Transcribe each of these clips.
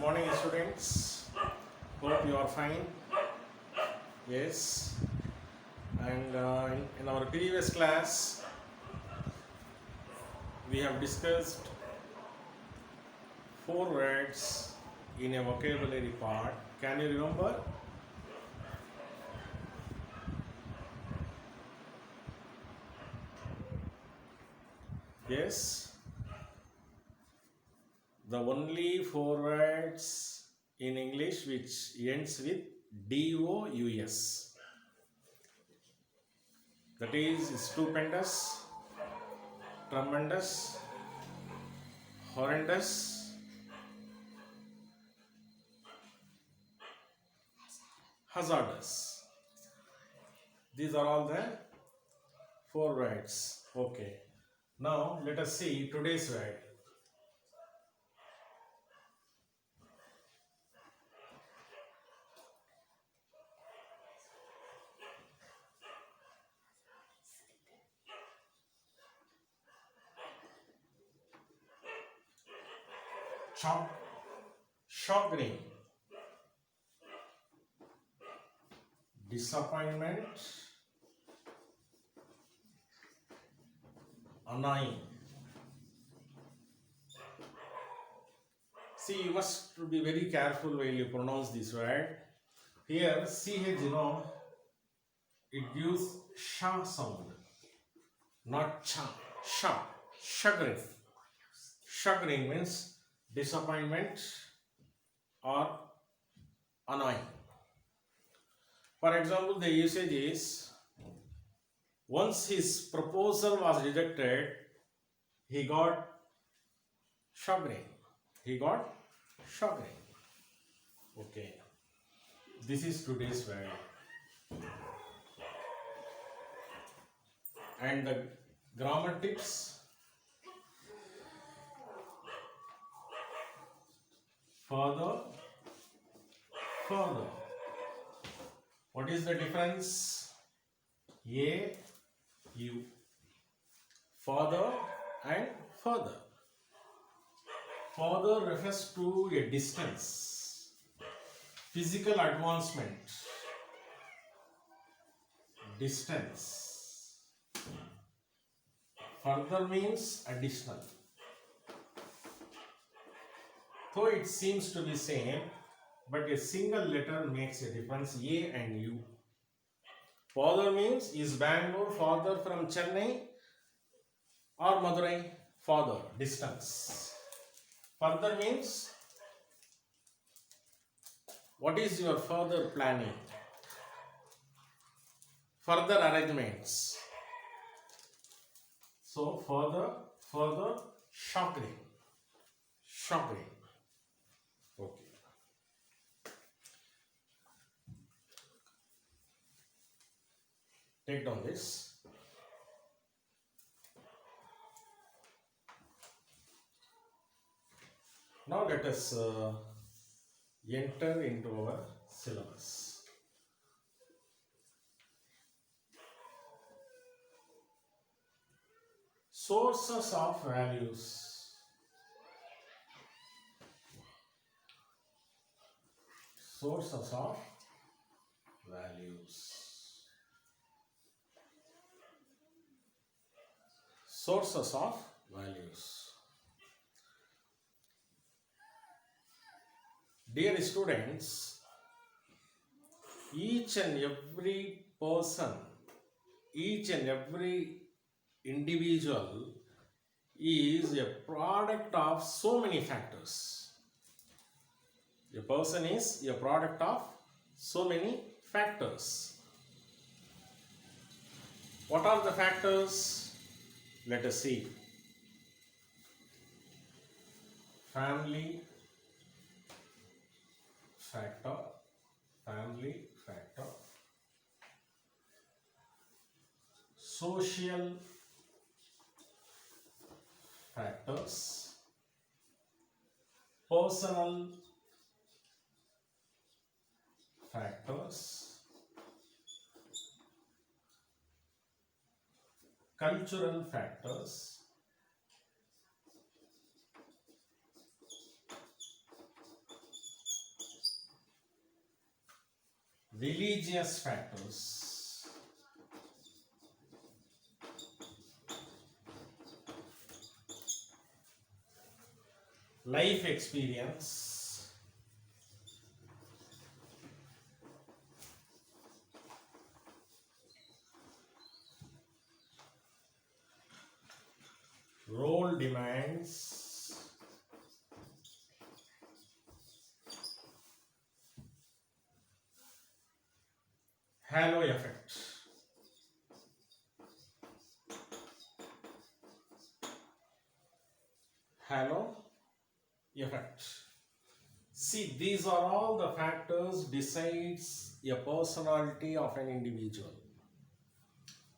morning, students. Hope you are fine. Yes. And in our previous class, we have discussed four words in a vocabulary part. Can you remember? Yes. The only four words in English which ends with DOUS. That is stupendous, tremendous, horrendous, hazardous. These are all the four words. Okay. Now let us see today's word. Chagrin, disappointment, annoying. See, you must be very careful while you pronounce this word. Here, CH, it gives sha sound, not cha. Sha. Chagrin. Chagrin means disappointment or annoying. For example, the usage is, once his proposal was rejected, he got chagrin. He got chagrin. Okay. This is today's word. And the grammar tips. Further. What is the difference? A, U. Further and further. Further refers to a distance, physical advancement, distance. Further means additional. Though it seems to be same, but a single letter makes a difference, A and U. Further means, is Bangalore farther from Chennai or Madurai? Farther, distance. Further means, what is your further planning? Further arrangements. So, further, chagrin. Okay. Take down this. Now let us enter into our syllabus. Sources of values. Sources of values. Sources of values. Dear students, each and every person, each and every individual is a product of so many factors. A person is a product of so many factors. What are the factors? Let us see. Family factor. Social factors. Personal factors. Cultural factors. religious factors, life experience, role demands, halo effect. Halo effect. See, these are all the factors decides a personality of an individual.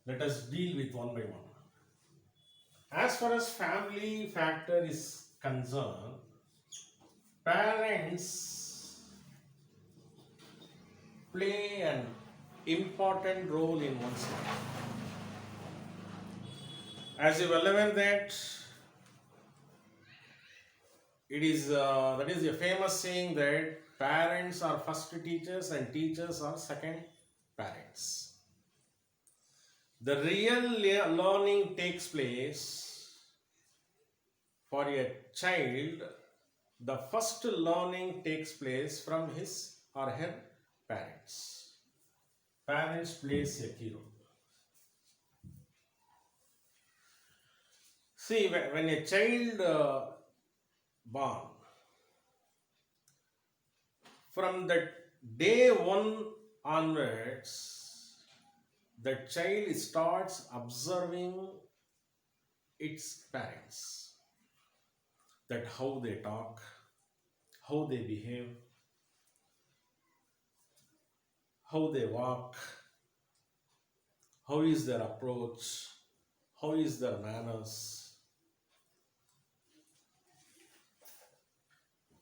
Let us deal with one by one. As far as family factor is concerned, parents play an important role in one's life. As you well aware that it is that is a famous saying that parents are first teachers and teachers are second parents. The real learning takes place for a child. The first learning takes place from his or her parents. Parents plays a key role. See, when a child born, from the day one onwards, the child starts observing its parents, that how they talk, how they behave, how they walk, how is their approach, how is their manners.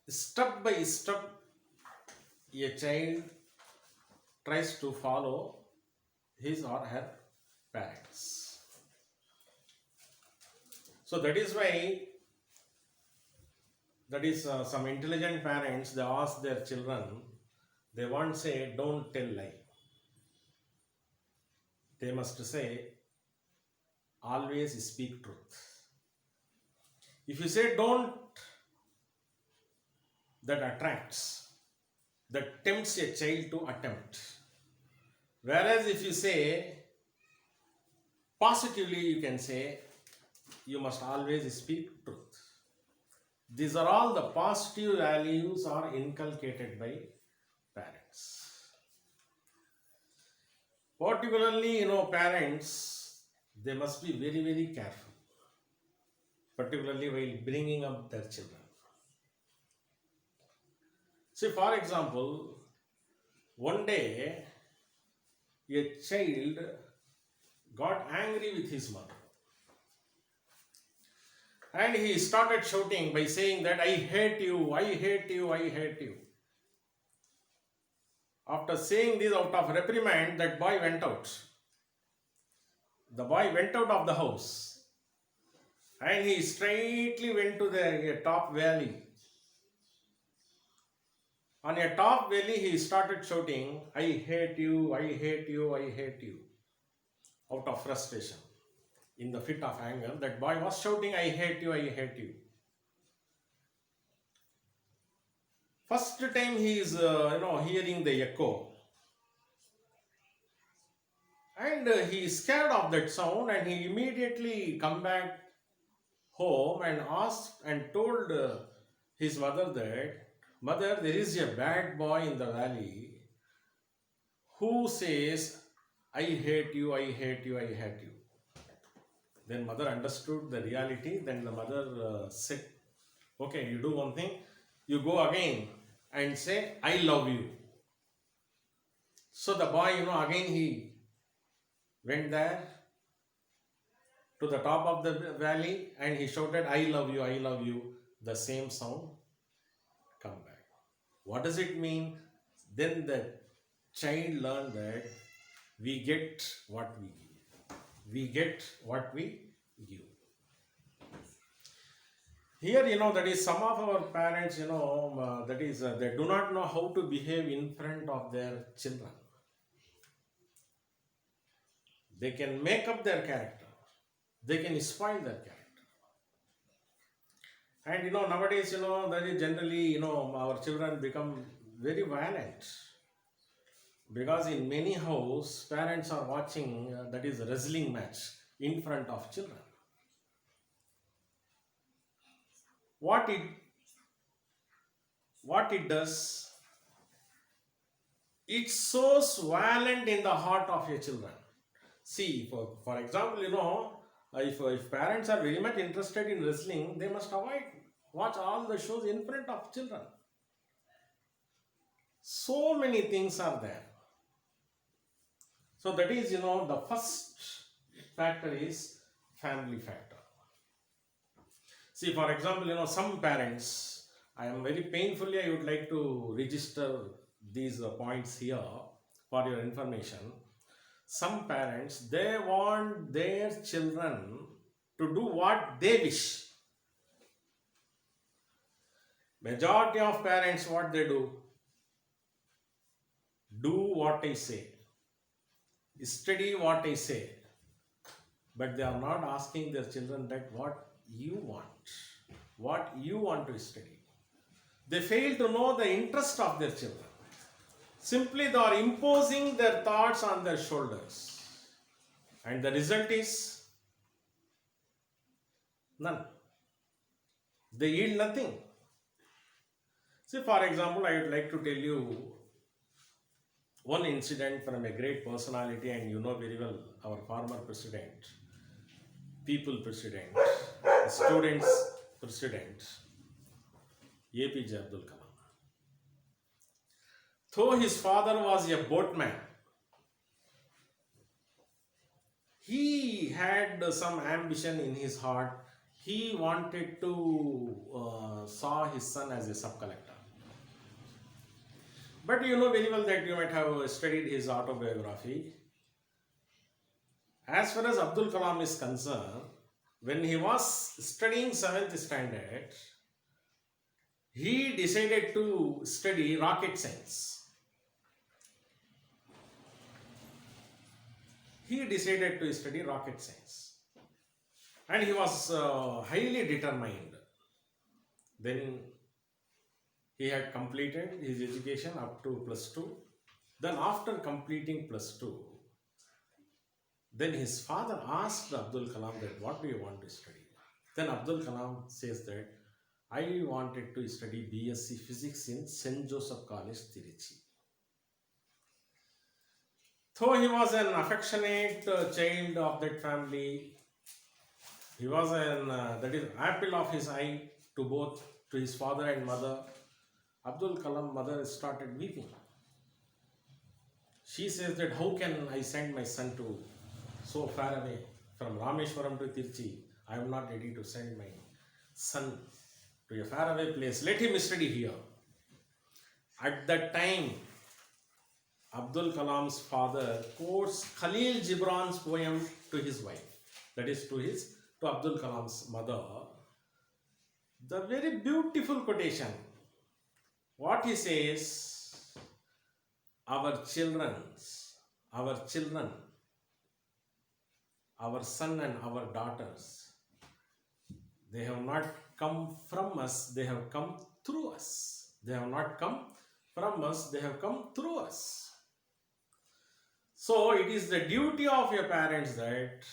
Step by step, a child tries to follow his or her parents. So that is why some intelligent parents, they ask their children, they won't say don't tell lie. They must say always speak truth. If you say don't, that attracts, that tempts a child to attempt. Whereas if you say positively, you can say you must always speak truth. These are all the positive values are inculcated by parents. Particularly, parents, they must be very, very careful, particularly while bringing up their children. See, for example, one day a child got angry with his mother. And he started shouting by saying that I hate you, I hate you, I hate you. After saying this out of reprimand, that boy went out. The boy went out of the house and he straightly went to the top valley. On a top valley, he started shouting, I hate you, I hate you, I hate you, out of frustration. In the fit of anger, that boy was shouting, I hate you, I hate you. First time he is, hearing the echo. And he is scared of that sound and he immediately come back home and asked and told his mother that, Mother, there is a bad boy in the valley who says, I hate you, I hate you, I hate you. Then mother understood the reality. Then the mother said, okay, you do one thing. You go again and say, I love you. So the boy, again he went there to the top of the valley and he shouted, I love you, I love you. The same sound come back. What does it mean? Then the child learned that we get what we give. We get what we give. Here, that is some of our parents, they do not know how to behave in front of their children. They can make up their character. They can spoil their character. And nowadays, that is generally, our children become very violent, because in many house parents are watching that is a wrestling match in front of children. What it does, it sows violent in the heart of your children. See, for example, if parents are very much interested in wrestling, they must watch all the shows in front of children. So many things are there. So that is, the first factor is family factor. See, for example, some parents, I would like to register these points here for your information. Some parents, they want their children to do what they wish. Majority of parents, what they do what I say, study what I say, but they are not asking their children that what you want to study. They fail to know the interest of their children. Simply they are imposing their thoughts on their shoulders, and the result is none. They yield nothing. See, for example, I would like to tell you one incident from a great personality, and you know very well our former president, people president, students president, APJ Abdul Kalam. Though his father was a boatman, he had some ambition in his heart. He wanted to saw his son as a sub-collector. But you know very well that you might have studied his autobiography. As far as Abdul Kalam is concerned, when he was studying 7th standard, he decided to study rocket science. And he was highly determined. Then he had completed his education up to +2. Then after completing +2, then his father asked Abdul Kalam that what do you want to study? Then Abdul Kalam says that I wanted to study BSc Physics in St. Joseph College, Tiruchi. Though he was an affectionate child of that family, he was that is apple of his eye to his father and mother. Abdul Kalam mother started weeping. She says that how can I send my son to so far away from Rameshwaram to Tiruchi? I am not ready to send my son to a faraway place. Let him study here. At that time, Abdul Kalam's father quotes Khalil Gibran's poem to his wife. That is to Abdul Kalam's mother. The very beautiful quotation. What he says, our children, our son and our daughters, they have not come from us, they have come through us. They have not come from us, they have come through us. So it is the duty of your parents that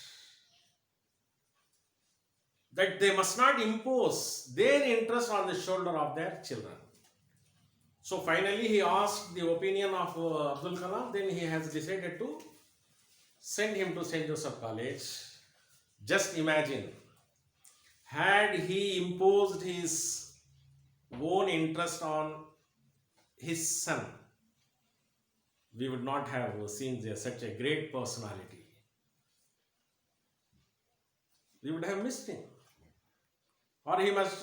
they must not impose their interest on the shoulder of their children. So finally he asked the opinion of Abdul Kalam, then he has decided to send him to St. Joseph College. Just imagine, had he imposed his own interest on his son, we would not have seen such a great personality. We would have missed him. Or he must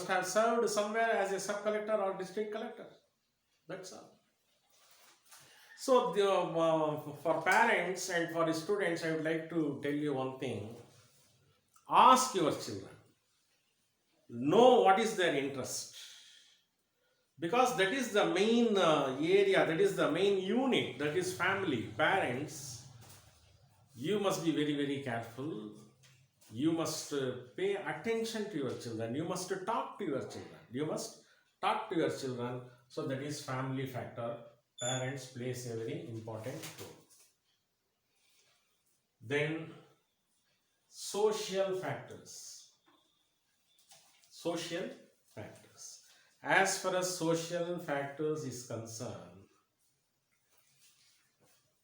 have served somewhere as a sub-collector or district collector. That's all. So for parents and for students, I would like to tell you one thing. Ask your children. Know what is their interest. Because that is the main area, that is the main unit, that is family, parents. You must be very, very careful. You must pay attention to your children. You must talk to your children. You must talk to your children. So that is family factor. Parents plays a very important role. Then social factors. Social factors. As far as social factors is concerned,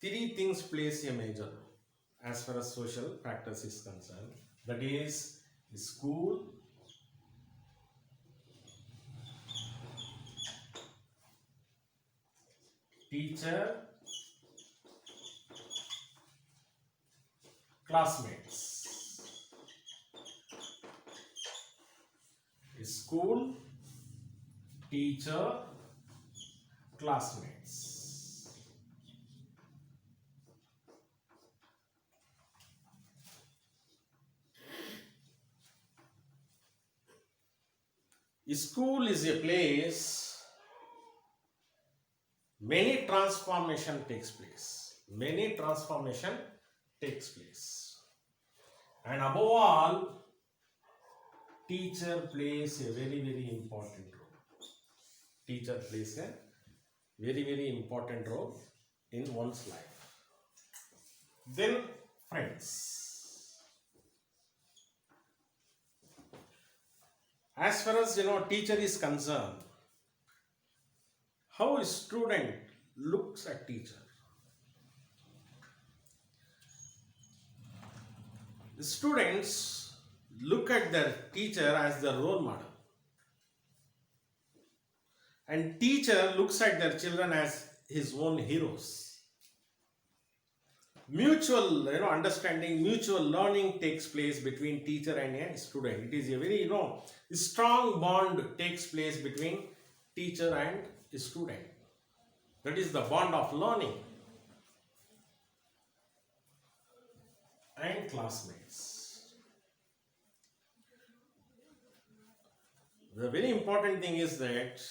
three things plays a major role as far as social factors is concerned. That is school, teacher, classmates. School, teacher, classmates. School is a place many transformation takes place. Many transformation takes place. And above all, teacher plays a very, very important role. Teacher plays a very, very important role in one's life. Then friends. As far as teacher is concerned, how a student looks at teacher. The students look at their teacher as their role model, and teacher looks at their children as his own heroes. Mutual understanding, mutual learning takes place between teacher and a student. It is a very strong bond takes place between teacher and student. That is the bond of learning. And classmates. The very important thing is that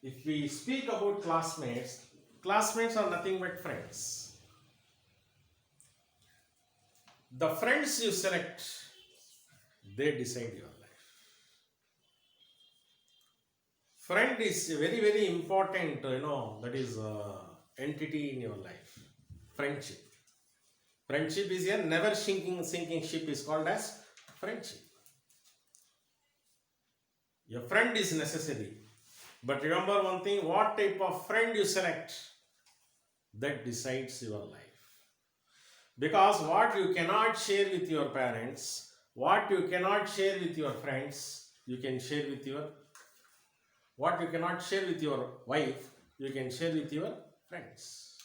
if we speak about classmates, classmates are nothing but friends. The friends you select, they decide your life. Friend is a very, very important, that is entity in your life. Friendship. Friendship is a never sinking ship is called as friendship. Your friend is necessary. But remember one thing, what type of friend you select, that decides your life. Because what you cannot share with your parents, what you cannot share with your friends, you can share with your, what you cannot share with your wife, you can share with your friends.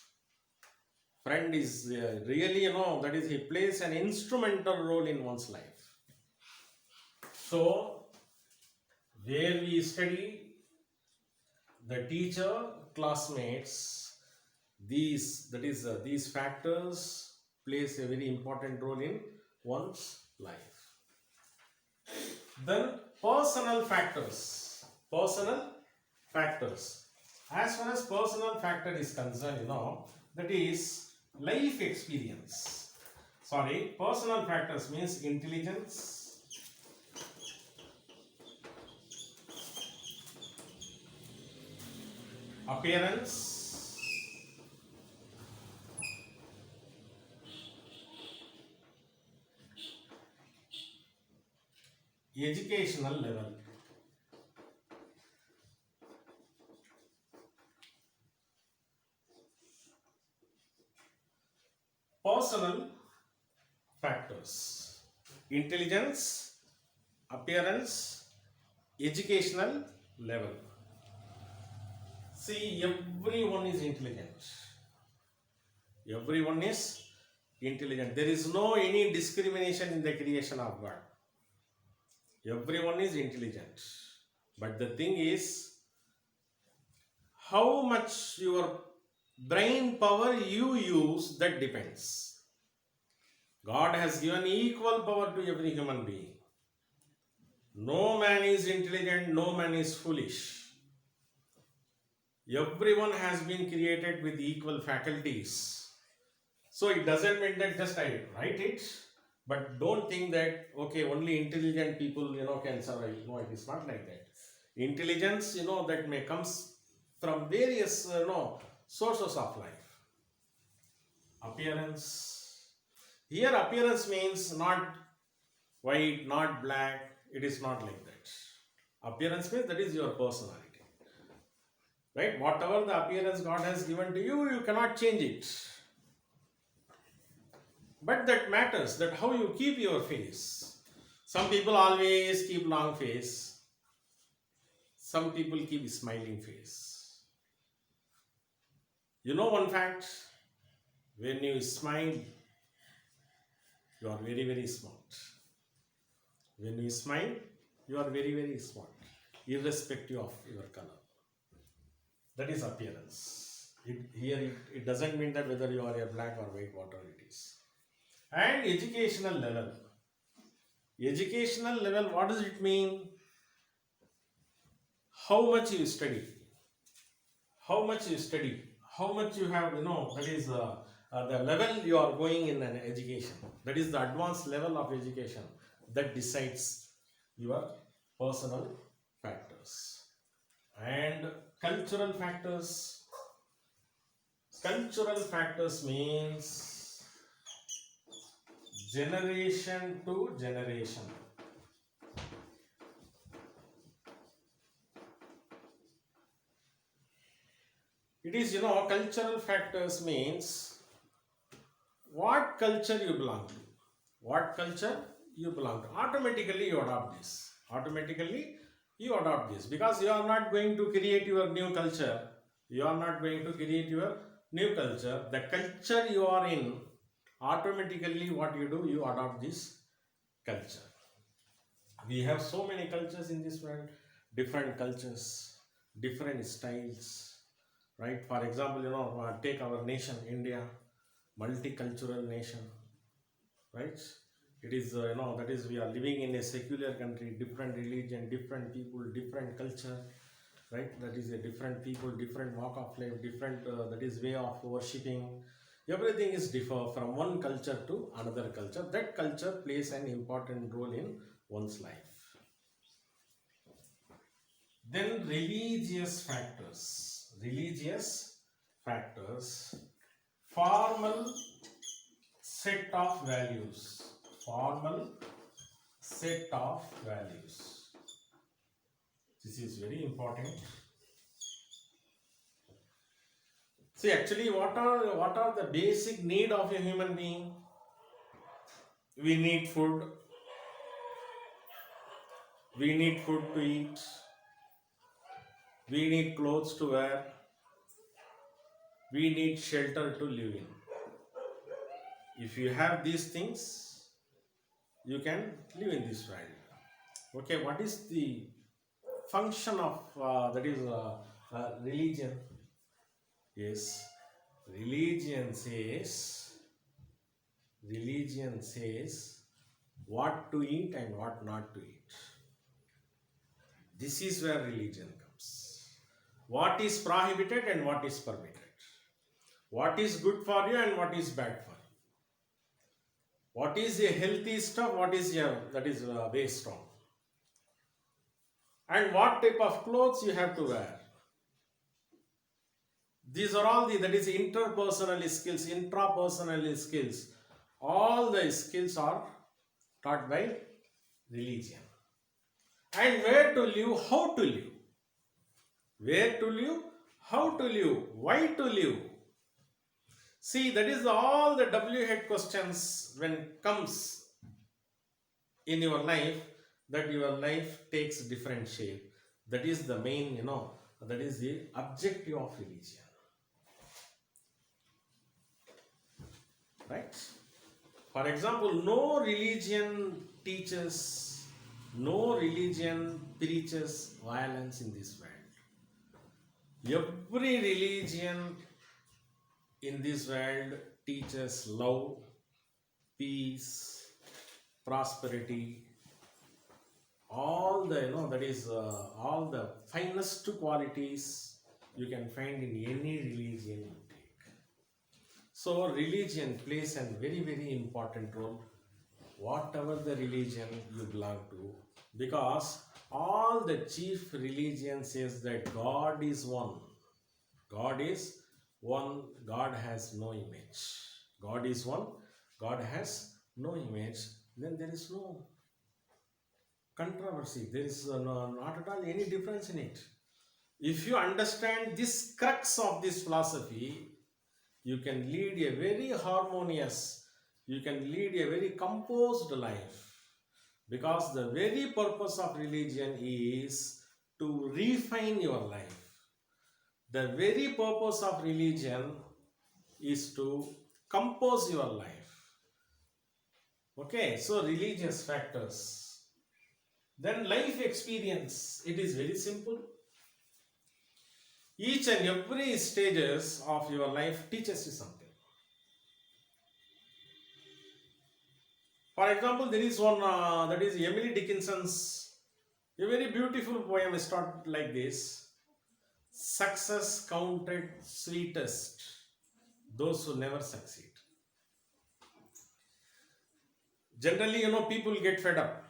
Friend is really, that is, he plays an instrumental role in one's life. So, where we study the teacher, classmates, these factors plays a very important role in one's life. Then personal factors. Personal factors. As far as personal factor is concerned, that is life experience. Sorry, personal factors means intelligence, appearance, educational level. Personal factors: intelligence, appearance, educational level. See, everyone is intelligent. Everyone is intelligent. There is no any discrimination in the creation of God. Everyone is intelligent. But the thing is, how much your brain power you use, that depends. God has given equal power to every human being. No man is intelligent, no man is foolish. Everyone has been created with equal faculties. So it doesn't mean that just I write it, but don't think that okay, only intelligent people can survive. No, it is not like that. Intelligence that may comes from various sources of life. Appearance. Here appearance means not white, not black. It is not like that. Appearance means that is your personality, right? Whatever the appearance God has given to you, you cannot change it. But that matters, that how you keep your face. Some people always keep long face. Some people keep smiling face. You know one fact, when you smile, you are very, very smart. When you smile, you are very, very smart, irrespective of your color. That is appearance. It doesn't mean that whether you are a black or white, whatever it is. And educational level. Educational level, what does it mean? How much you study. How much you study. How much you have, that is the level you are going in an education. That is the advanced level of education that decides your personal factors. And cultural factors. Cultural factors means generation to generation. It is, cultural factors means what culture you belong to. What culture you belong to. Automatically you adopt this. Automatically you adopt this. Because you are not going to create your new culture. You are not going to create your new culture. The culture you are in, automatically what you do, you adopt this culture. We have so many cultures in this world. Different cultures, different styles. Right? For example, take our nation, India, multicultural nation. Right? It is, that is, we are living in a secular country, different religion, different people, different culture. Right? That is a different people, different walk of life, different, that is way of worshipping. Everything is differ from one culture to another culture. That culture plays an important role in one's life. Then religious factors. Religious factors, formal set of values. Formal set of values. This is very important. See, actually, what are the basic need of a human being? We need food. We need food to eat. We need clothes to wear. We need shelter to live in. If you have these things, you can live in this world. Okay, what is the function of religion? Yes, religion says what to eat and what not to eat. This is where religion comes. What is prohibited and what is permitted. What is good for you and what is bad for you. What is a healthy stuff, what is waste of. And what type of clothes you have to wear. These are all that is interpersonal skills, intrapersonal skills. All the skills are taught by religion. And where to live, how to live. Where to live, how to live, why to live. See, that is all the W-head questions when comes in your life, that your life takes different shape. That is the main, that is the objective of religion. Right? For example, no religion teaches, no religion preaches violence in this world. Every religion in this world teaches love, peace, prosperity, all the all the finest qualities you can find in any religion you take. So religion plays a very, very important role, whatever the religion you belong to, because all the chief religion says that God is one. God is one. God has no image. God is one. God has no image. Then there is no controversy. There is not at all any difference in it. If you understand this crux of this philosophy, you can lead a very harmonious, you can lead a very composed life. Because the very purpose of religion is to refine your life. The very purpose of religion is to compose your life. Okay, so religious factors. Then life experience, it is very simple. Each and every stages of your life teaches you something. For example, there is one that is Emily Dickinson's a very beautiful poem started like this: success counted sweetest, those who never succeed. Generally, people get fed up.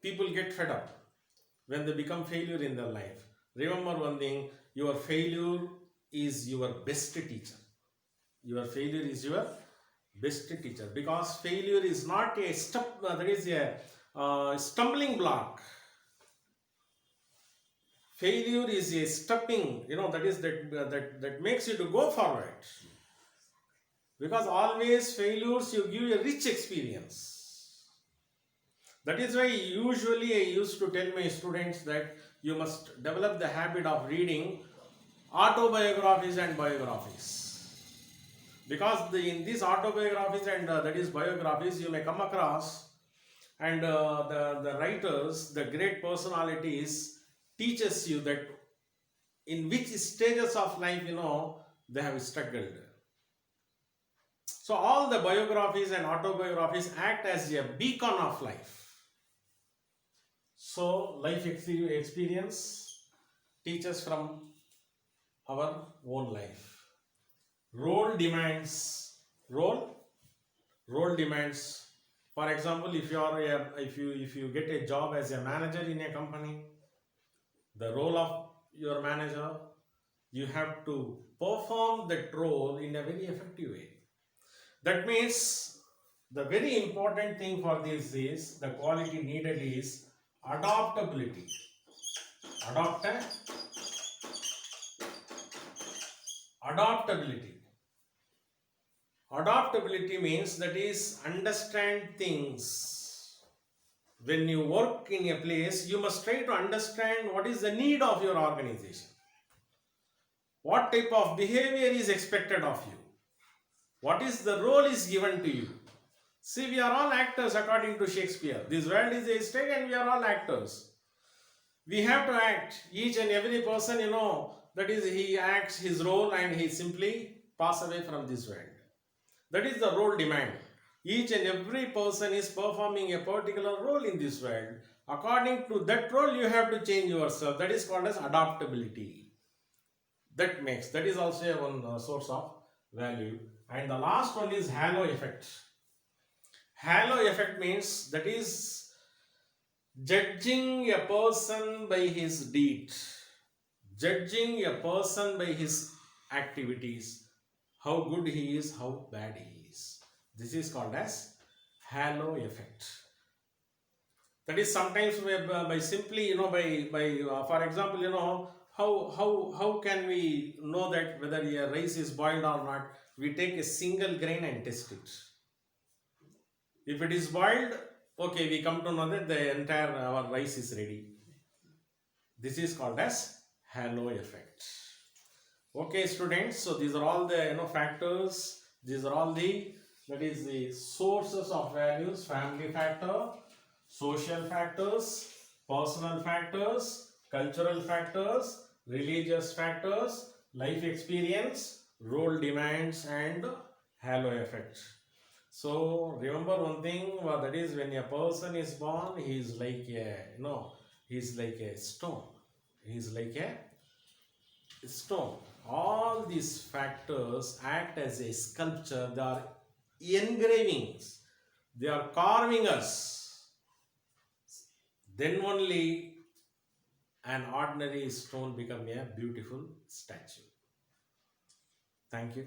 People get fed up when they become failure in their life. Remember one thing: your failure is your best teacher. Your failure is your best teacher, because failure is not a that is a stumbling block. Failure is a stepping, that is that makes you to go forward. Because always failures you give a rich experience. That is why usually I used to tell my students that you must develop the habit of reading autobiographies and biographies. Because in these autobiographies and that is biographies, you may come across, and the writers, the great personalities, teaches you that in which stages of life they have struggled. So all the biographies and autobiographies act as a beacon of life. So life experience teaches from our own life. Role demands. For example, if you get a job as a manager in a company, the role of your manager, you have to perform that role in a very effective way. That means the very important thing for this is, the quality needed is adaptability. Adaptability. Adaptability means that is understand things. When you work in a place, you must try to understand what is the need of your organization. What type of behavior is expected of you? What is the role is given to you? See, we are all actors according to Shakespeare. This world is a stage and we are all actors. We have to act. Each and every person, that is, he acts his role and he simply pass away from this world. That is the role demand. Each and every person is performing a particular role in this world. According to that role, you have to change yourself. That is called as adaptability. That is also one source of value. And the last one is halo effect. Halo effect means that is judging a person by his deed, judging a person by his activities, how good he is, how bad he is. This is called as halo effect. That is sometimes by simply, for example, how can we know that whether a rice is boiled or not? We take a single grain and test it. If it is boiled, okay, we come to know that the entire our rice is ready. This is called as halo effect. Okay, students. So these are all the factors. These are all the sources of values: family factor, social factors, personal factors, cultural factors, religious factors, life experience, role demands, and halo effect. So remember one thing, that is, when a person is born, he is like a stone. He is like a stone. All these factors act as a sculpture. They are engravings. They are carving us. Then only an ordinary stone become a beautiful statue. Thank you.